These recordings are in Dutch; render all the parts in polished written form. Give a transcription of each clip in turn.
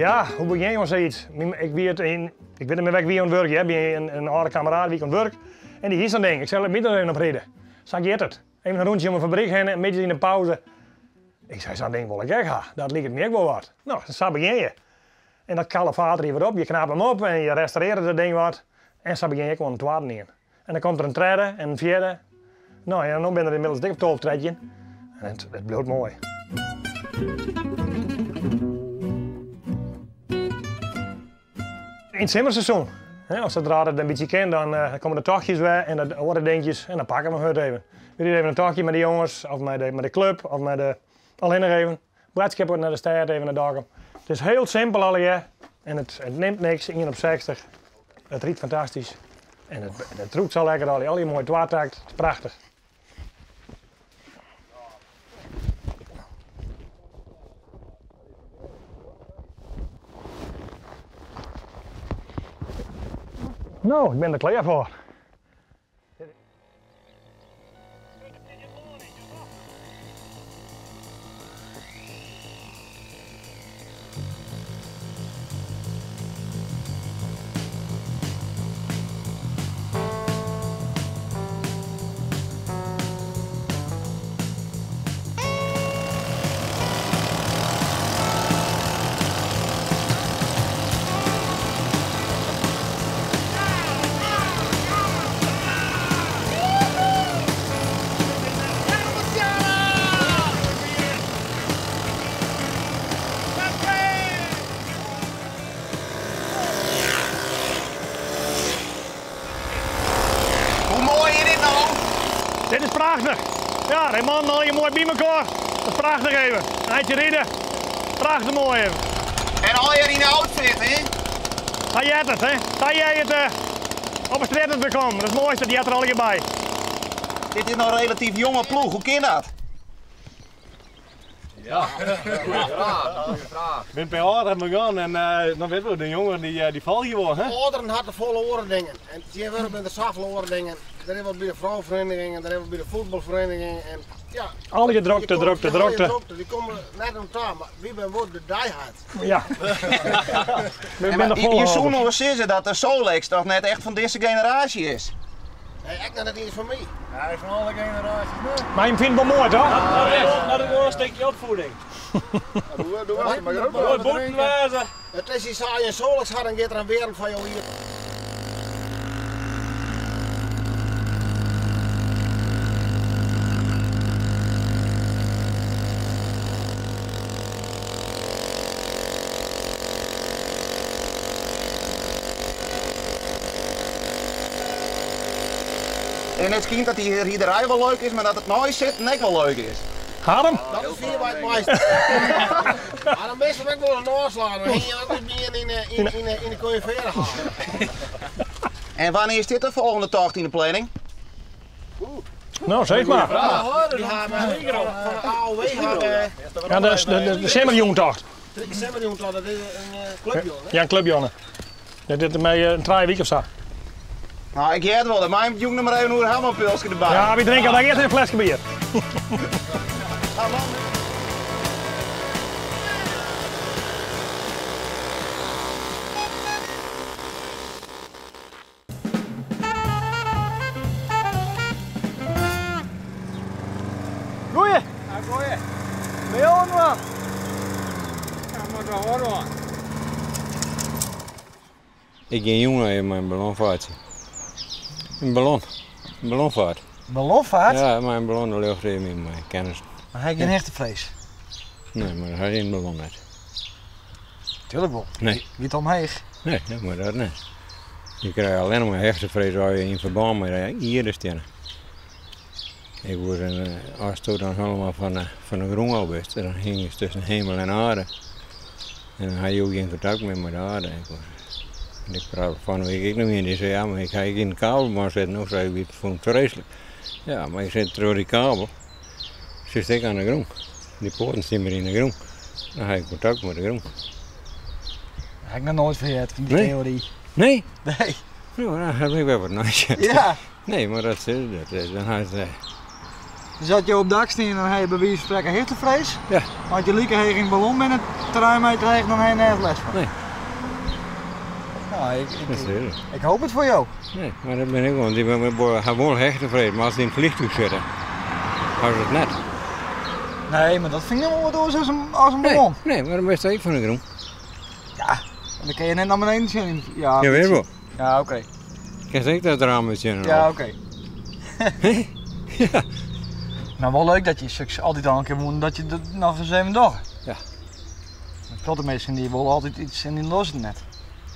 Ja, hoe begin je aan zoiets? Ik weet niet meer wie aan het werk, bij een oude kameraad wie aan het werk. En die is dan ding, ik zei, laat me er even op reden. Zeg je het? Even een rondje om een fabriek heen, een beetje in de pauze. Ik zei, zo'n ding wil ik echt gaan. Dat lijkt me ook wel wat. Nou, zo begin je. En dat kalevater hier weer op, je knapt hem op en je restaureert het ding wat. En zo begin je gewoon een tweede in. En dan komt er een derde en een vierde. Nou ja, dan ben er inmiddels dik op 12 tredje. En het bloedt mooi. In het zomerseizoen, als zodra het een beetje kan, dan komen de tochtjes weer en de oude dingetjes en dan pakken we het even. We doen even een tochtje met de jongens, of met de club, of met de alleen nog even. Bradskip wordt naar de stad, even naar Dokkum. Het is heel simpel al jaar en het neemt niks, 1 op 60. Het riekt fantastisch en het roept zo lekker al je mooie twaartakt, het is prachtig. Nou, ik ben er klaar voor. Dit is prachtig. Ja, die man al je mooi bij elkaar. Dat is prachtig even. Een eindje rijden. Prachtig mooi even. En al je in de outfit, hè? Ga jij het, hè? Ga jij het op een strijd te komen. Dat is het mooiste, die had er al je bij. Dit is nog een relatief jonge ploeg, hoe kan dat? Ja, goeie vraag. Ik ben per ouderen begonnen en dan weten we, de jongen die valt hier wel, hè? Ouderen hadden volle oren dingen. En die hebben bij de zafelen dingen. Daar hebben we bij de vrouwenverenigingen, daar hebben we bij de voetbalverenigingen. En ja, al je drokte. Die komen net om taal, maar wie ben wordt de diehard? Ja. Je zou nog eens zeggen dat de Solex toch net echt van deze generatie is. Nee, ik dat niet van mij. Ja, van alle generaties, nee. Maar je vindt het wel mooi, toch? Naar de een stukje opvoeding. Doe maar boeten wezen. Het is die saai en Solex had en gaat er een wereld van jou hier. En het schijnt dat die riederij wel leuk is, maar dat het nooit zit net wel leuk is. Gaat hem? Dat is vier bij het meeste. Maar dan meestal ook wel een oorslaan, dan ging je ook niet in de koeie verder halen. En wanneer is dit de volgende tocht in de planning? Nou, zeg maar. Die hebben van de AOW Ja, de Semmerjongtocht. De Semmerjongtocht, dat is een clubje. Ja, een clubjongen. Dit is met een 3 weken of zo. Nou, ik weet wel, dat mijn jongen maar even een hammerpilsje erbij. Ja, we drinken daar eerst een flesje bier. Goeie! Ja, goeie. Ben je al man? Ja, moet wel horen. Ik ga jongen in mijn ballonvaartje. Een ballonvaart. Ballonvaart? Ja, mijn ballon ligt er in mijn kennis. Maar hij heeft geen echte vlees. Nee, maar hij is geen ballon net. Tuurlijk wel. Nee. Niet omheen. Nee, maar dat niet. Je krijgt alleen maar hechtenvrees als je in verband met hier staan. Ik was als toen dan helemaal van de groen wist, dan ging je tussen hemel en aarde. En dan had je ook geen contact meer met de aarde. Ik praat van week ik nog meer, die zei ja, maar ik ga in de kabelbaan zitten, of zei ik vond het vreselijk. Ja, maar ik zit door die kabel, zit ik aan de grond. Die poorten zitten maar in de grond. Dan ga ik contact met de grond. Dat heb ik nog nooit vergeten van die theorie. Nee? Nee. Nou, dan heb ik wel wat nice. Ja. Nee, maar dat is dan had Dan zat je op dak staan en dan heb je bij wijze van spreken hittevrees. Ja. Want je lieke heen geen ballon binnen 3 meter heen, dan heb je nergens les van. Nee. Nou, Dat is eerlijk. ik hoop het voor jou. Nee, maar dat ben ik gewoon. Die ben gewoon echt tevreden. Maar als die in het vliegtuig zitten, houden ze het net. Nee, maar dat vind ik helemaal door als een ballon. Nee, maar dan ben je van de groen. Ja, dan kun je net naar beneden zien. Ja, weet wel. Ja, oké. Ik kan zeker dat raam met je. Ja, oké. Ja. Nou, wel leuk dat je altijd al een keer moet dat je dat nog eens even door. Ja. Tot de mensen die willen altijd iets en die lossen het net.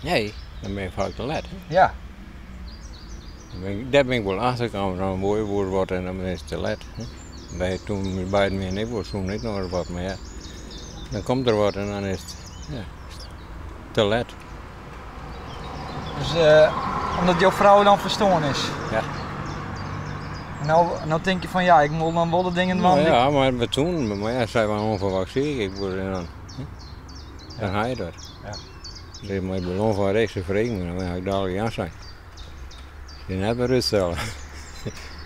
Nee, dan ben je vaak te laat. Ja. Daar ben ik wel achtergekomen, dan mooi woord wordt en dan is het te laat. Bij toen bij het meer niet was, toen niet nog wat, maar ja. Dan komt er wat en dan is het, ja, te laat. Dus omdat jouw vrouw dan verstoren is. Ja. Nou denk je van ja, ik moet dan wel de dingen Nou, want ja, maar toen, maar ja, zij waren onverwacht ziek, ik word en dan ga je dat. Ja. Dus maar ik ben onverwacht tevreden, maar dan ga ik dadelijk aan zijn. Je net bij rust stellen.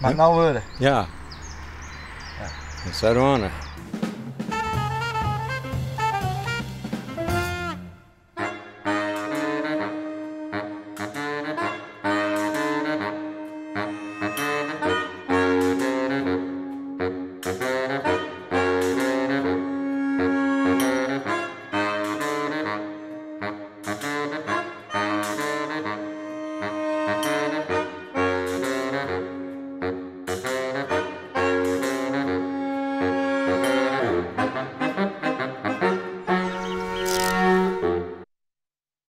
maar nou worden. Ja. Dat is dat